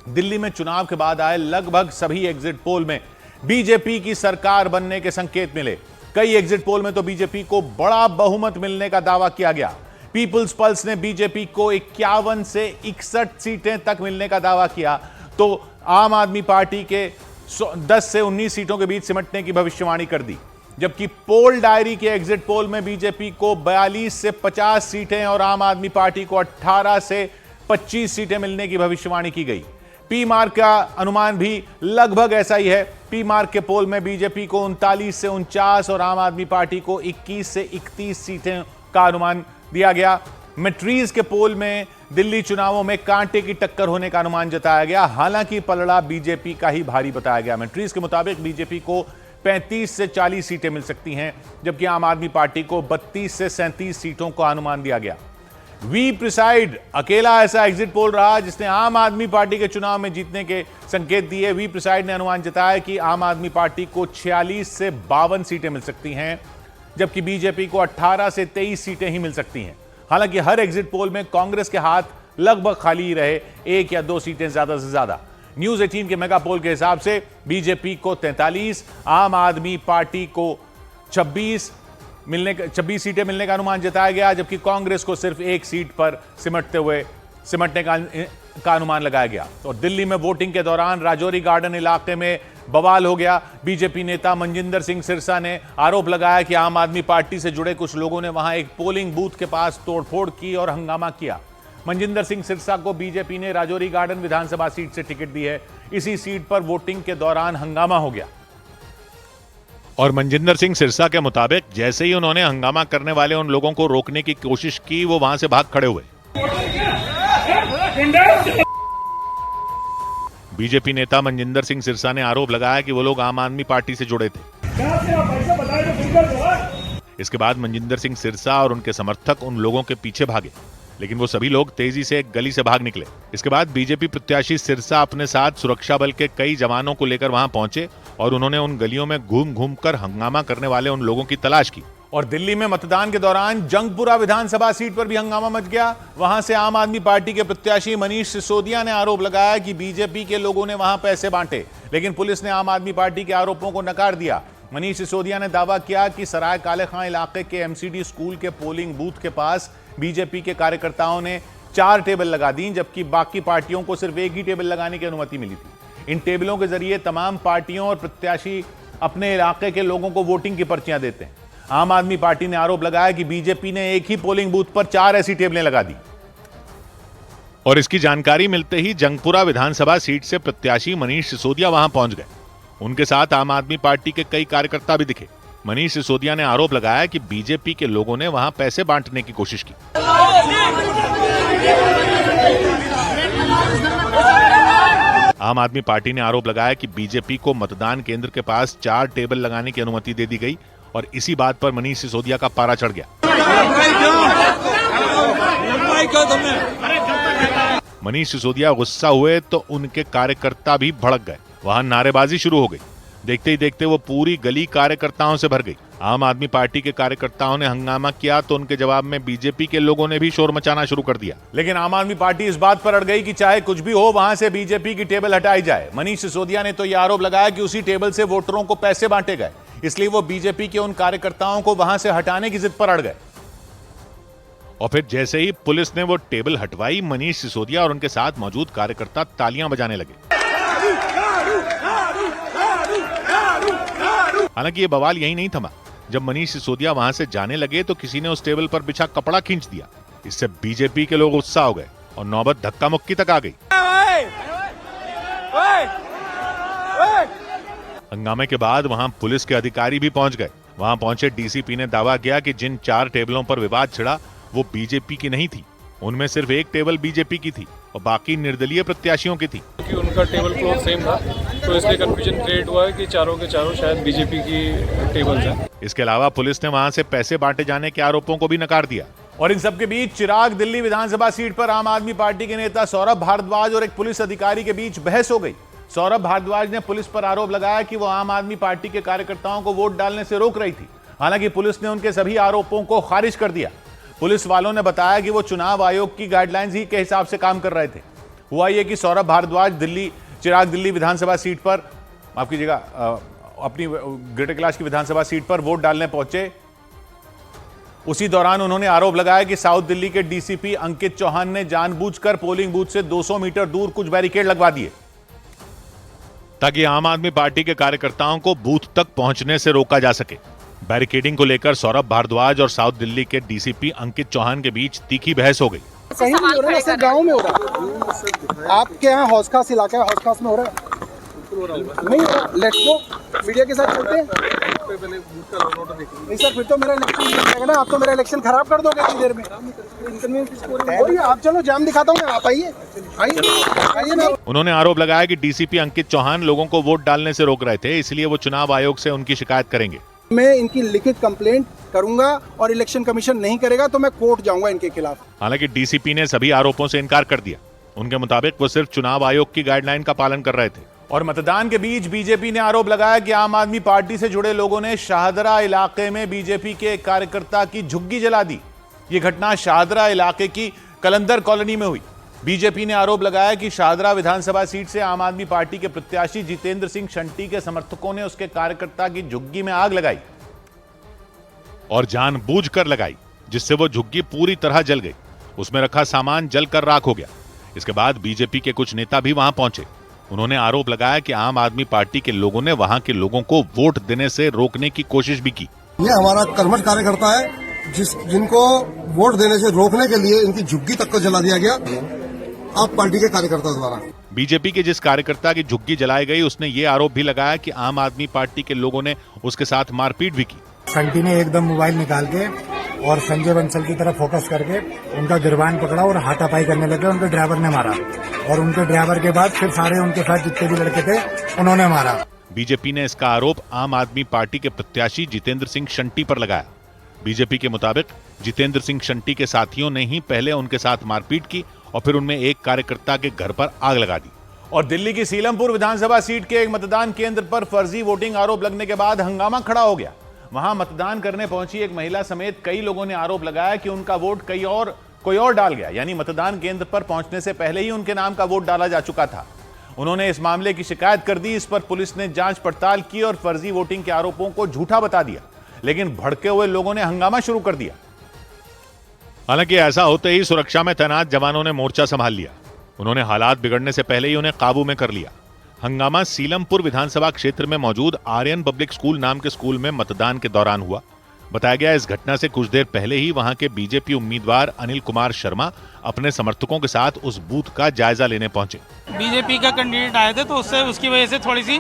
दिल्ली में चुनाव के बाद आए लगभग सभी एग्जिट पोल में बीजेपी की सरकार बनने के संकेत मिले। कई एग्जिट पोल में तो बीजेपी को बड़ा बहुमत मिलने का दावा किया गया। पीपुल्स पल्स ने बीजेपी को 51 से 61 सीटें तक मिलने का दावा किया, तो आम आदमी पार्टी के 10 से 19 सीटों के बीच सिमटने की भविष्यवाणी कर दी। जबकि पोल डायरी के एग्जिट पोल में बीजेपी को 42 से 50 सीटें और आम आदमी पार्टी को 18 से 25 सीटें मिलने की भविष्यवाणी की गई। पी मार्क का अनुमान भी लगभग ऐसा ही है। पी मार्क के पोल में बीजेपी को 39 से 49 और आम आदमी पार्टी को 21 से 31 सीटें का अनुमान दिया गया। मैट्रीज के पोल में दिल्ली चुनावों में कांटे की टक्कर होने का अनुमान जताया गया, हालांकि पलड़ा बीजेपी का ही भारी बताया गया। मैट्रीज के मुताबिक बीजेपी को 35 से 40 सीटें मिल सकती हैं, जबकि आम आदमी पार्टी को 32 से 37 सीटों का अनुमान दिया गया। वी प्रिसाइड अकेला ऐसा एग्जिट पोल रहा जिसने आम आदमी पार्टी के चुनाव में जीतने के संकेत दिए। वी प्रिसाइड ने अनुमान जताया कि आम आदमी पार्टी को 46 से 52 सीटें मिल सकती हैं, जबकि बीजेपी को 18 से 23 सीटें ही मिल सकती हैं। हालांकि हर एग्जिट पोल में कांग्रेस के हाथ लगभग खाली ही रहे, 1 या 2 सीटें ज्यादा से ज्यादा। न्यूज 18 के मेगा पोल के हिसाब से बीजेपी को 43, आम आदमी पार्टी को 26 सीटें मिलने का अनुमान जताया गया, जबकि कांग्रेस को सिर्फ 1 सीट पर सिमटने का अनुमान लगाया गया। और दिल्ली में वोटिंग के दौरान राजौरी गार्डन इलाके में बवाल हो गया। बीजेपी नेता मनजिंदर सिंह सिरसा ने आरोप लगाया कि आम आदमी पार्टी से जुड़े कुछ लोगों ने वहां एक पोलिंग बूथ के पास तोड़फोड़ की और हंगामा किया। मनजिंदर सिंह सिरसा को बीजेपी ने राजौरी गार्डन विधानसभा सीट से टिकट दी है। इसी सीट पर वोटिंग के दौरान हंगामा हो गया। और मनजिंदर सिंह सिरसा के मुताबिक जैसे ही उन्होंने हंगामा करने वाले उन लोगों को रोकने की कोशिश की, वो वहां से भाग खड़े हुए। बीजेपी नेता मनजिंदर सिंह सिरसा ने आरोप लगाया कि वो लोग आम आदमी पार्टी से जुड़े थे। इसके बाद मनजिंदर सिंह सिरसा और उनके समर्थक उन लोगों के पीछे भागे, लेकिन वो सभी लोग तेजी से एक गली से भाग निकले। इसके बाद बीजेपी प्रत्याशी सिरसा अपने साथ सुरक्षा बल के कई जवानों को लेकर वहां पहुंचे और उन्होंने उन गलियों में घूम घूम कर हंगामा करने वाले उन लोगों की तलाश की। और दिल्ली में मतदान के दौरान जंगपुरा विधानसभा सीट पर भी हंगामा मच गया। वहां से आम आदमी पार्टी के प्रत्याशी मनीष सिसोदिया ने आरोप लगाया कि बीजेपी के लोगों ने वहां पैसे बांटे, लेकिन पुलिस ने आम आदमी पार्टी के आरोपों को नकार दिया। मनीष सिसोदिया ने दावा किया कि सराय काले खां इलाके के एमसीडी स्कूल के पोलिंग बूथ के पास बीजेपी के कार्यकर्ताओं ने 4 टेबल लगा दी, जबकि बाकी पार्टियों को सिर्फ 1 ही टेबल लगाने की अनुमति मिली थी। इन टेबलों के जरिए तमाम पार्टियों और प्रत्याशी अपने इलाके के लोगों को वोटिंग की पर्चियां देते हैं। आम आदमी पार्टी ने आरोप लगाया कि बीजेपी ने एक ही पोलिंग बूथ पर 4 ऐसी टेबलें लगा दी। और इसकी जानकारी मिलते ही जंगपुरा विधानसभा सीट से प्रत्याशी मनीष सिसोदिया वहां पहुंच गए। उनके साथ आम आदमी पार्टी के कई कार्यकर्ता भी दिखे। मनीष सिसोदिया ने आरोप लगाया कि बीजेपी के लोगों ने वहां पैसे बांटने की कोशिश की। आम आदमी पार्टी ने आरोप लगाया कि बीजेपी को मतदान केंद्र के पास 4 टेबल लगाने की अनुमति दे दी गई और इसी बात पर मनीष सिसोदिया का पारा चढ़ गया। मनीष सिसोदिया गुस्सा हुए तो उनके कार्यकर्ता भी भड़क गए। वहां नारेबाजी शुरू हो गई। देखते ही देखते वो पूरी गली कार्यकर्ताओं से भर गई। आम आदमी पार्टी के कार्यकर्ताओं ने हंगामा किया तो उनके जवाब में बीजेपी के लोगों ने भी शोर मचाना शुरू कर दिया। लेकिन आम आदमी पार्टी इस बात पर अड़ गई कि चाहे कुछ भी हो, वहां से बीजेपी की टेबल हटाई जाए। मनीष सिसोदिया ने तो यह आरोप लगाया कि उसी टेबल से वोटरों को पैसे बांटे गए, इसलिए वो बीजेपी के उन कार्यकर्ताओं को वहां से हटाने की जिद पर अड़ गए। और फिर जैसे ही पुलिस ने वो टेबल हटवाई, मनीष सिसोदिया और उनके साथ मौजूद कार्यकर्ता तालियां बजाने लगे। हालांकि ये बवाल यही नहीं थमा। जब मनीष सिसोदिया वहां से जाने लगे तो किसी ने उस टेबल पर बिछा कपड़ा खींच दिया। इससे बीजेपी के लोग गुस्सा हो गए और नौबत धक्का मुक्की तक आ गई। हंगामे के बाद वहां पुलिस के अधिकारी भी पहुंच गए। वहां पहुंचे डीसीपी ने दावा किया कि जिन 4 टेबलों पर विवाद छिड़ा वो बीजेपी की नहीं थी। उनमें सिर्फ 1 टेबल बीजेपी की थी और बाकी निर्दलीय प्रत्याशियों की थी। क्योंकि उनका टेबल क्लॉथ सेम था तो इसलिए कंफ्यूजन क्रिएट हुआ है कि चारों के चारों शायद बीजेपी की टेबल्स हैं। इसके अलावा पुलिस ने वहां से पैसे बांटे जाने के आरोपों को भी नकार दिया। और इन सबके बीच चिराग दिल्ली विधानसभा सीट पर आम आदमी पार्टी के नेता सौरभ भारद्वाज और एक पुलिस अधिकारी के बीच बहस हो गई। सौरभ भारद्वाज ने पुलिस पर आरोप लगाया कि वो आम आदमी पार्टी के कार्यकर्ताओं को वोट डालने से रोक रही थी। हालांकि पुलिस ने उनके सभी आरोपों को खारिज कर दिया। पुलिस वालों ने बताया कि वो चुनाव आयोग की गाइडलाइंस ही के हिसाब से काम कर रहे थे। हुआ ये कि सौरभ भारद्वाज चिराग दिल्ली विधानसभा सीट पर, माफ कीजिएगा, अपनी ग्रेटर कैलाश की विधानसभा सीट पर वोट डालने पहुंचे। उसी दौरान उन्होंने आरोप लगाया कि साउथ दिल्ली के डीसीपी अंकित चौहान ने जानबूझकर पोलिंग बूथ से 200 मीटर दूर कुछ बैरिकेड लगवा दिए ताकि आम आदमी पार्टी के कार्यकर्ताओं को बूथ तक पहुंचने से रोका जा सके। बैरिकेडिंग को लेकर सौरभ भारद्वाज और साउथ दिल्ली के डीसीपी अंकित चौहान के बीच तीखी बहस हो गई। कहीं नहीं हो रहा है, गाँव में हो रहा है। आपके यहाँ हौस खास इलाका है, हौस खास में हो रहा है? नहीं हो रहा। लेट्स गो, मीडिया के साथ चलते हैं। नहीं सर, फिर तो मेरा इलेक्शन नहीं जाएगा ना। आप तो मेरा इलेक्शन खराब कर दोगे इतनी देर में। आप चलो, जाम दिखाता हूँ मैं, आप आइए ना। उन्होंने आरोप लगाया कि डीसीपी अंकित चौहान लोगों को वोट डालने से रोक रहे थे, इसलिए वो चुनाव आयोग से उनकी शिकायत करेंगे। मैं इनकी लिखित कंप्लेंट करूंगा और इलेक्शन कमीशन नहीं करेगा तो मैं कोर्ट जाऊंगा इनके खिलाफ। हालांकि डीसीपी ने सभी आरोपों से इनकार कर दिया। उनके मुताबिक वो सिर्फ चुनाव आयोग की गाइडलाइन का पालन कर रहे थे। और मतदान के बीच बीजेपी ने आरोप लगाया कि आम आदमी पार्टी से जुड़े लोगों ने शाहदरा इलाके में बीजेपी के एक कार्यकर्ता की झुग्गी जला दी। ये घटना शाहदरा इलाके की कलंदर कॉलोनी में हुई। बीजेपी ने आरोप लगाया कि शाहदरा विधानसभा सीट से आम आदमी पार्टी के प्रत्याशी जितेंद्र सिंह शंटी के समर्थकों ने उसके कार्यकर्ता की झुग्गी में आग लगाई और जानबूझकर लगाई, जिससे वो झुग्गी पूरी तरह जल गई। उसमें रखा सामान जलकर राख हो गया। इसके बाद बीजेपी के कुछ नेता भी वहां पहुंचे। उन्होंने आरोप लगाया कि आम आदमी पार्टी के लोगों ने वहां के लोगों को वोट देने से रोकने की कोशिश भी की। ये हमारा कर्मठ कार्यकर्ता है, जिनको वोट देने से रोकने के लिए इनकी झुग्गी तक को जला दिया गया आप पार्टी के कार्यकर्ता द्वारा। बीजेपी के जिस कार्यकर्ता की झुग्गी जलाई गई, उसने ये आरोप भी लगाया कि आम आदमी पार्टी के लोगों ने उसके साथ मारपीट भी की। शंटी ने एकदम मोबाइल निकाल के और संजय बंसल की तरफ फोकस करके उनका गिरबान पकड़ा और हाथापाई करने लगे। उनके ड्राइवर ने मारा और उनके ड्राइवर के बाद फिर सारे उनके साथ जितने भी लड़के थे उन्होंने मारा। बीजेपी ने इसका आरोप आम आदमी पार्टी के प्रत्याशी जितेंद्र सिंह शंटी पर लगाया। बीजेपी के मुताबिक जितेंद्र सिंह शंटी के साथियों ने ही पहले उनके साथ मारपीट की और फिर उनमें एक कार्यकर्ता के घर पर आग लगा दी। और दिल्ली की सीलमपुर विधानसभा सीट के एक मतदान केंद्र पर फर्जी वोटिंग आरोप लगने के बाद हंगामा खड़ा हो गया। वहां मतदान करने पहुंची एक महिला समेत कई लोगों ने आरोप लगाया कि उनका वोट कोई और डाल गया, यानी मतदान केंद्र पर पहुंचने से पहले ही उनके नाम का वोट डाला जा चुका था। उन्होंने इस मामले की शिकायत कर दी। इस पर पुलिस ने जांच पड़ताल की और फर्जी वोटिंग के आरोपों को झूठा बता दिया, लेकिन भड़के हुए लोगों ने हंगामा शुरू कर दिया। हालांकि ऐसा होते ही सुरक्षा में तैनात जवानों ने मोर्चा संभाल लिया। उन्होंने हालात बिगड़ने से पहले ही उन्हें काबू में कर लिया। हंगामा सीलमपुर विधानसभा क्षेत्र में मौजूद आर्यन पब्लिक स्कूल नाम के स्कूल में मतदान के दौरान हुआ। बताया गया इस घटना से कुछ देर पहले ही वहां के बीजेपी उम्मीदवार अनिल कुमार शर्मा अपने समर्थकों के साथ उस बूथ का जायजा लेने पहुंचे। बीजेपी का कैंडिडेट आए थे तो उसकी वजह से थोड़ी सी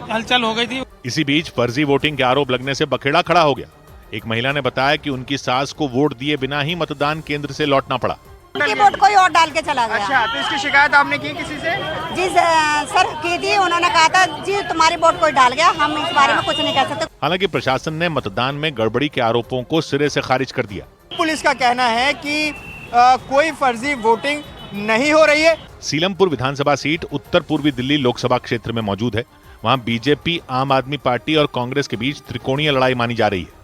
हलचल हो गई थी। इसी बीच फर्जी वोटिंग के आरोप लगने से बखेड़ा खड़ा हो गया। एक महिला ने बताया कि उनकी सास को वोट दिए बिना ही मतदान केंद्र से लौटना पड़ा। उनकी वोट कोई और डाल के चला गया। अच्छा, तो इसकी शिकायत आपने की किसी से? जी सर की थी। उन्होंने कहा था जी तुम्हारी वोट कोई डाल गया, हम इस बारे में कुछ नहीं कह सकते। हालांकि प्रशासन ने मतदान में गड़बड़ी के आरोपों को सिरे से खारिज कर दिया। पुलिस का कहना है कि कोई फर्जी वोटिंग नहीं हो रही है। सीलमपुर विधानसभा सीट उत्तर पूर्वी दिल्ली लोकसभा क्षेत्र में मौजूद है। वहां बीजेपी, आम आदमी पार्टी और कांग्रेस के बीच त्रिकोणीय लड़ाई मानी जा रही है।